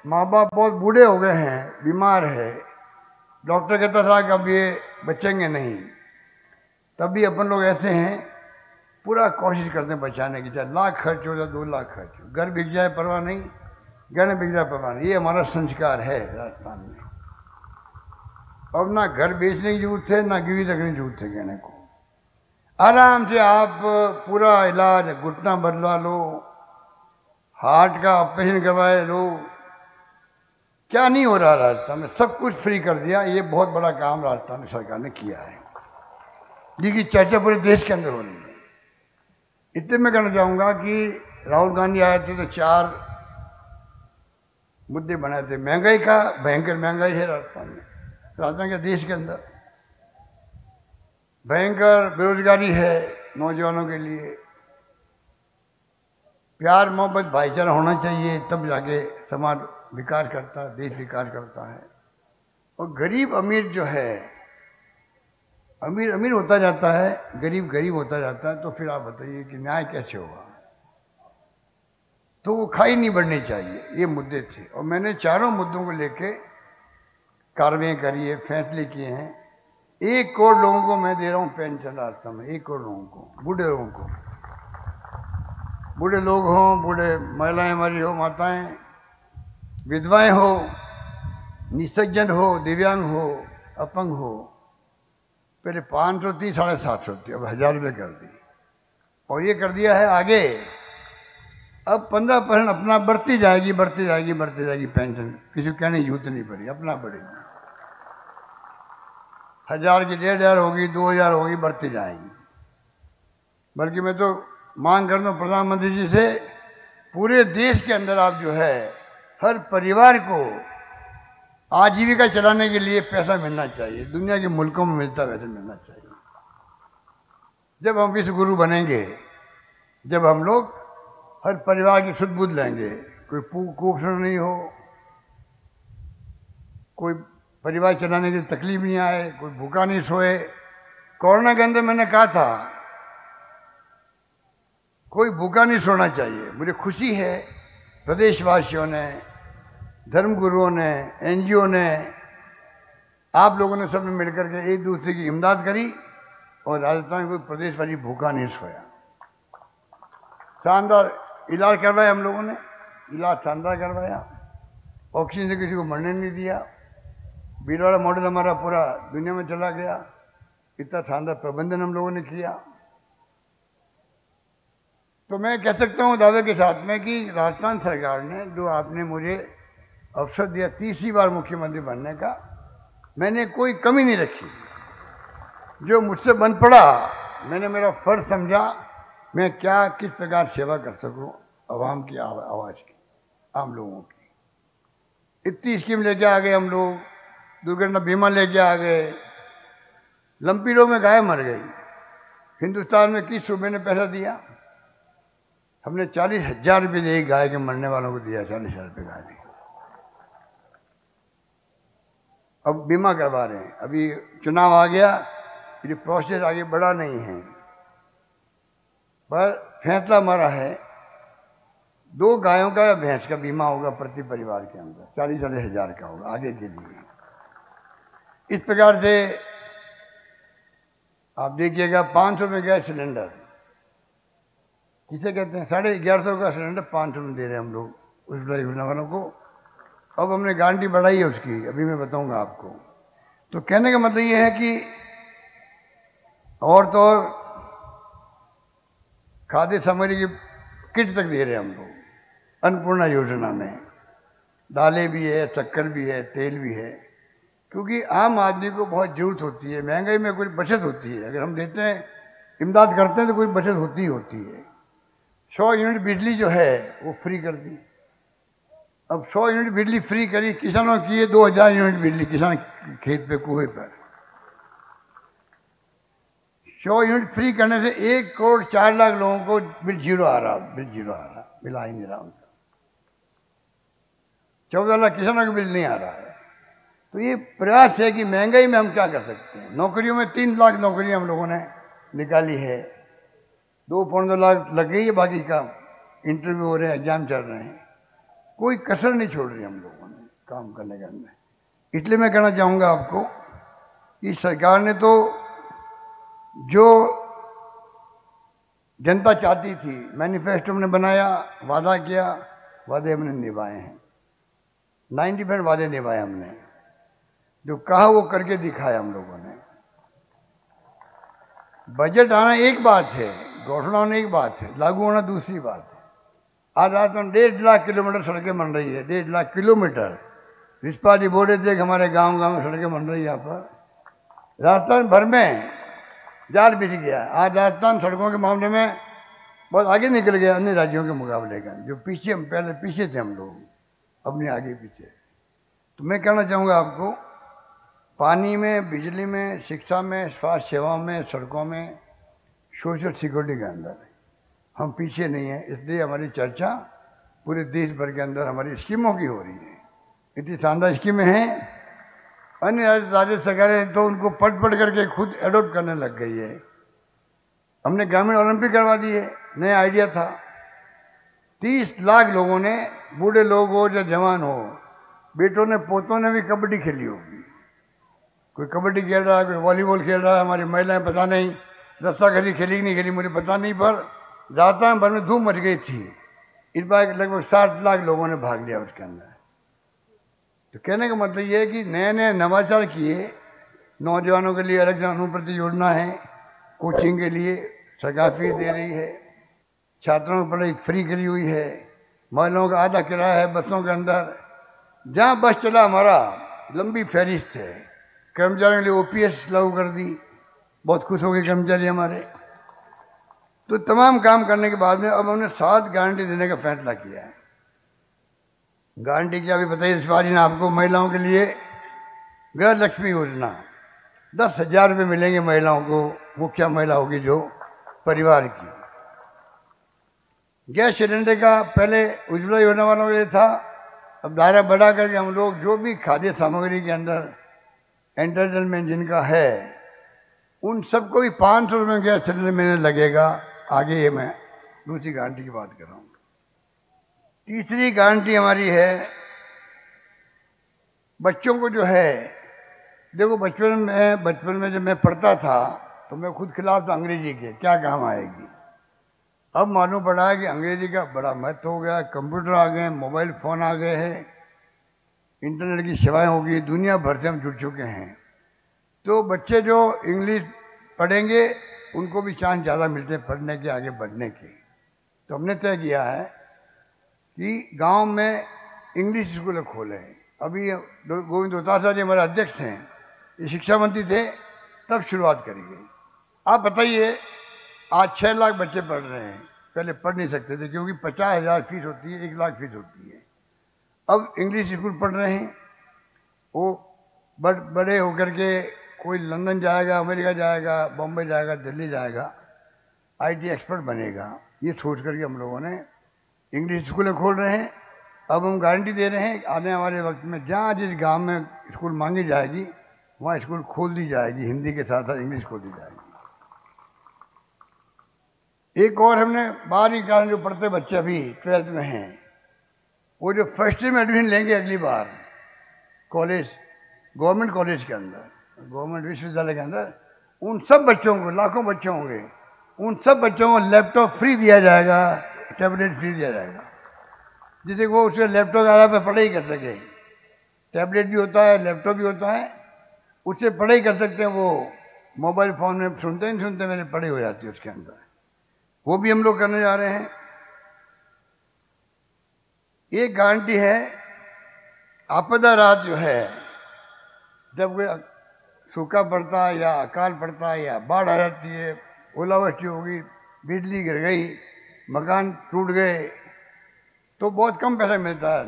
माँ बाप बहुत बूढ़े हो गए हैं, बीमार है, डॉक्टर कहता था कि अब ये बचेंगे नहीं, तब भी अपन लोग ऐसे हैं, पूरा कोशिश करते हैं बचाने की, चाहे लाख खर्च हो या 2 लाख खर्च हो, घर बिक जाए परवाह नहीं, गहने बिक जाए परवाह नहीं। ये हमारा संस्कार है राजस्थान में। अब ना घर बेचने की जरूरत है, ना गिरवी रखने की जरूरत है गहने को। आराम से आप पूरा इलाज, घुटना बदलवा लो, हार्ट का ऑपरेशन करवाए लो, क्या नहीं हो रहा राजस्थान में, सब कुछ फ्री कर दिया। ये बहुत बड़ा काम राजस्थान सरकार ने किया है, जिसकी चर्चा पूरे देश के अंदर हो रही है। इतने मैं कहना चाहूंगा कि राहुल गांधी आए थे तो 4 मुद्दे बनाए थे। महंगाई का, भयंकर महंगाई है राजस्थान के देश के अंदर, भयंकर बेरोजगारी है नौजवानों के लिए, प्यार मोहब्बत भाईचारा होना चाहिए, तब जाके समाज विकास करता है, देश विकास करता है। और गरीब अमीर जो है, अमीर अमीर होता जाता है, गरीब गरीब होता जाता है, तो फिर आप बताइए कि न्याय कैसे होगा। तो वो खाई नहीं बढ़नी चाहिए, ये मुद्दे थे। और मैंने चारों मुद्दों को लेके कार्रवाई करी है, फैसले किए हैं। 1 करोड़ लोगों को मैं दे रहा हूं पेंशन रास्ता में, 1 करोड़ लोगों को, बूढ़े लोगों को, बूढ़े लोग हों, बूढ़े महिलाएं हमारी हो, माताएं, विधवाएं हो, निसज्जन हो, दिव्यांग हो, अपंग हो। पहले 500 थी, 750 थी, अब 1000 रुपये कर दी। और ये कर दिया है आगे, अब 15% अपना बढ़ती जाएगी, बढ़ती जाएगी, बढ़ती जाएगी पेंशन, किसी को कहने की जरूरत नहीं पड़ी, अपना बढ़ेगी। 1000 की 1500 होगी, 2000 होगी, बढ़ती जाएगी। बल्कि मैं तो मांग करता हूँ प्रधानमंत्री जी से, पूरे देश के अंदर आप जो है हर परिवार को आजीविका चलाने के लिए पैसा मिलना चाहिए, दुनिया के मुल्कों में मिलता वैसे मिलना चाहिए। जब हम विश्व गुरु बनेंगे, जब हम लोग हर परिवार की सुध बुध लेंगे, कोई कुपोषण नहीं हो, कोई परिवार चलाने की तकलीफ नहीं आए, कोई भूखा नहीं सोए। कोरोना के अंदर मैंने कहा था कोई भूखा नहीं सोना चाहिए। मुझे खुशी है प्रदेशवासियों ने, धर्मगुरुओं ने, एनजीओ ने, आप लोगों ने सबने मिलकर के एक दूसरे की इमदाद करी और राजस्थान में कोई प्रदेशवासी भूखा नहीं सोया। शानदार इलाज करवाया हम लोगों ने, इलाज शानदार करवाया, ऑक्सीजन से किसी को मरने नहीं दिया। भीलवाड़ा मॉडल हमारा पूरा दुनिया में चला गया, इतना शानदार प्रबंधन हम लोगों ने किया। तो मैं कह सकता हूँ दावे के साथ में कि राजस्थान सरकार ने जो आपने मुझे अवसर दिया 30वीं बार मुख्यमंत्री बनने का, मैंने कोई कमी नहीं रखी। जो मुझसे बन पड़ा, मैंने मेरा फर्ज समझा, मैं क्या किस प्रकार सेवा कर सकूं आवाम की आवाज़ की, आम लोगों की। इतनी स्कीम लेके आ गए हम लोग, दुर्घटना बीमा लेके आ गए, लंपी रोग में गाय मर गई, हिंदुस्तान में किस सूबे ने पैसा दिया? हमने 40,000 रुपये दिए गाय के मरने वालों को दिया, 40,000 रुपये गाय के। अब बीमा करवा रहे हैं, अभी चुनाव आ गया, ये प्रोसेस आगे बढ़ा नहीं है, पर फैसला हमारा है 2 गायों का या भैंस का बीमा होगा प्रति परिवार के अंदर, 40,000 का होगा आगे के लिए। इस प्रकार से आप देखिएगा 500 में गैस सिलेंडर, किसे कहते हैं 1150 का सिलेंडर 500 में दे रहे हैं हम लोग उस योजना वालों को। अब हमने गारंटी बढ़ाई है उसकी, अभी मैं बताऊंगा आपको। तो कहने का मतलब ये है कि और तो और खाद्य सामग्री की किट तक दे रहे हैं हम लोग अन्नपूर्णा योजना में। दालें भी है, शक्कर भी है, तेल भी है, क्योंकि आम आदमी को बहुत जरूरत होती है। महंगाई में कोई बचत होती है, अगर हम देते हैं, इमदाद करते हैं तो कोई बचत होती ही होती है। 100 यूनिट बिजली जो है वो फ्री कर दी। अब 100 यूनिट बिजली फ्री करी, किसानों की है 2000 यूनिट बिजली, किसान खेत पे कुएं पर। 100 यूनिट फ्री करने से 1 करोड़ 4 लाख लोगों को बिल जीरो आ रहा, बिल आ ही नहीं रहा उनका। 14 लाख किसानों का बिल नहीं आ रहा है। तो ये प्रयास है कि महंगाई में हम क्या कर सकते हैं। नौकरियों में 3 लाख नौकरियां हम लोगों ने निकाली है, 2.2 लाख लग गई है, बाकी का इंटरव्यू हो रहे हैं, एग्जाम चल रहे हैं, कोई कसर नहीं छोड़ रही हम लोग। काम करने के अंदर। इसलिए मैं कहना चाहूँगा आपको कि सरकार ने तो जो जनता चाहती थी मैनिफेस्टो में बनाया, वादा किया, वादे हमने निभाए हैं। 90% वादे निभाए हमने, जो कहा वो करके दिखाया हम लोगों ने। बजट आना एक बात है, घोषणा होना एक बात है, लागू होना दूसरी बात है। आज रात में 1.5 लाख किलोमीटर सड़कें बन रही है, 1.5 लाख किलोमीटर। रिश्पा जी बोल रहे थे कि हमारे गांव गांव में सड़कें बन रही है। यहाँ पर राजस्थान भर में जाल बिछ गया। आज राजस्थान सड़कों के मामले में बहुत आगे निकल गया अन्य राज्यों के मुकाबले का। जो पीछे हम पहले पीछे थे हम लोग, अपने आगे पीछे। तो मैं कहना चाहूँगा आपको, पानी में, बिजली में, शिक्षा में, स्वास्थ्य सेवाओं में, सड़कों में, सोशल सिक्योरिटी के अंदर हम पीछे नहीं हैं। इसलिए हमारी चर्चा पूरे देश भर के अंदर हमारी स्कीमों की हो रही है। इतनी शानदार स्कीमें हैं, अन्य राज्य सरकारें तो उनको पढ़ करके खुद एडोप्ट करने लग गई है। हमने ग्रामीण ओलंपिक करवा दिए, नया आइडिया था। 30 लाख लोगों ने, बूढ़े लोग हो या जवान हो, बेटों ने पोतों ने भी कबड्डी खेली होगी। कोई कबड्डी खेल रहा है, कोई वॉलीबॉल खेल रहा है। हमारी महिलाएं पता नहीं रस्साकशी खेली कि नहीं खेली मुझे पता नहीं, पर राजस्थान भर में धूम मच गई थी। इस बार लगभग 60 लाख लोगों ने भाग लिया उसके अंदर। तो कहने का मतलब ये है कि नए नए नवाचार किए। नौजवानों के लिए अलग अनुप्रति योजना है, कोचिंग के लिए सरकार फीस दे रही है, छात्रों की पढ़ाई फ्री करी हुई है, महिलाओं का आधा किराया है बसों के अंदर। जहाँ बस चला हमारा लंबी फहरिस्त है। कर्मचारियों के लिए ओपीएस लागू कर दी, बहुत खुश हो गए कर्मचारी हमारे। तो तमाम काम करने के बाद में अब हमने 7 गारंटी देने का फैसला किया है। गारंटी क्या भी बताइए शिवाजी ने आपको? महिलाओं के लिए गृह लक्ष्मी योजना, 10,000 रुपये मिलेंगे महिलाओं को, मुखिया महिला होगी जो परिवार की। गैस सिलेंडर का पहले उज्ज्वला योजना वालों के लिए था, अब दायरा बढ़ा करके हम लोग जो भी खाद्य सामग्री के अंदर एंटरटेनमेंट जिनका है उन सबको भी 500 रुपये गैस सिलेंडर महीने लगेगा। आगे ये मैं दूसरी गारंटी की बात कर रहा हूँ। तीसरी गारंटी हमारी है बच्चों को जो है, देखो बचपन में जब मैं पढ़ता था तो मैं खुद खिलाफ था अंग्रेजी के, क्या काम आएगी। अब मालूम पड़ा है कि अंग्रेजी का बड़ा महत्व हो गया। कंप्यूटर आ गए, मोबाइल फ़ोन आ गए हैं, इंटरनेट की सेवाएं होगी, दुनिया भर से हम जुड़ चुके हैं। तो बच्चे जो इंग्लिश पढ़ेंगे उनको भी चांस ज़्यादा मिलते हैं पढ़ने के, आगे बढ़ने के। तो हमने तय किया है कि गांव में इंग्लिश स्कूल खोले। अभी गोविंद दोतासा जी हमारे अध्यक्ष हैं, ये शिक्षा मंत्री थे तब शुरुआत करी गई। आप बताइए, आज 6 लाख बच्चे पढ़ रहे हैं, पहले पढ़ नहीं सकते थे क्योंकि 50,000 फीस होती है, 1 लाख फीस होती है। अब इंग्लिश स्कूल पढ़ रहे हैं। वो बड़े होकर के कोई लंदन जाएगा, अमेरिका जाएगा, बॉम्बे जाएगा, दिल्ली जाएगा, आईटी एक्सपर्ट बनेगा। ये सोच करके हम लोगों ने इंग्लिश स्कूलें खोल रहे हैं। अब हम गारंटी दे रहे हैं आने वाले वक्त में जहाँ जिस गांव में स्कूल मांगी जाएगी वहाँ स्कूल खोल दी जाएगी, हिंदी के साथ साथ इंग्लिश खोल दी जाएगी। एक और हमने 12वीं क्लास जो पढ़ते बच्चे अभी 12th में हैं, वो जो फर्स्ट ईयर में एडमिशन लेंगे अगली बार कॉलेज, गवर्नमेंट कॉलेज के अंदर, गवर्नमेंट विश्वविद्यालय के अंदर, उन सब बच्चों को, लाखों बच्चे होंगे, उन सब बच्चों को लैपटॉप फ्री दिया जाएगा, टैबलेट फ्री दिया जाएगा, जिससे वो उसके लैपटॉप के आधार पर पढ़ाई कर सके। टैबलेट भी होता है, लैपटॉप भी होता है, उससे पढ़ाई कर सकते हैं। वो मोबाइल फ़ोन में सुनते नहीं सुनते मेरे पढ़ाई हो जाती है उसके अंदर। वो भी हम लोग करने जा रहे हैं। एक गारंटी है, आपदा राहत जो है, जब कोई सूखा पड़ता है या अकाल पड़ता है या बाढ़ आ जाती है, ओलावृष्टि होगी, बिजली गिर गई, मकान टूट गए, तो बहुत कम पैसा मिलता है।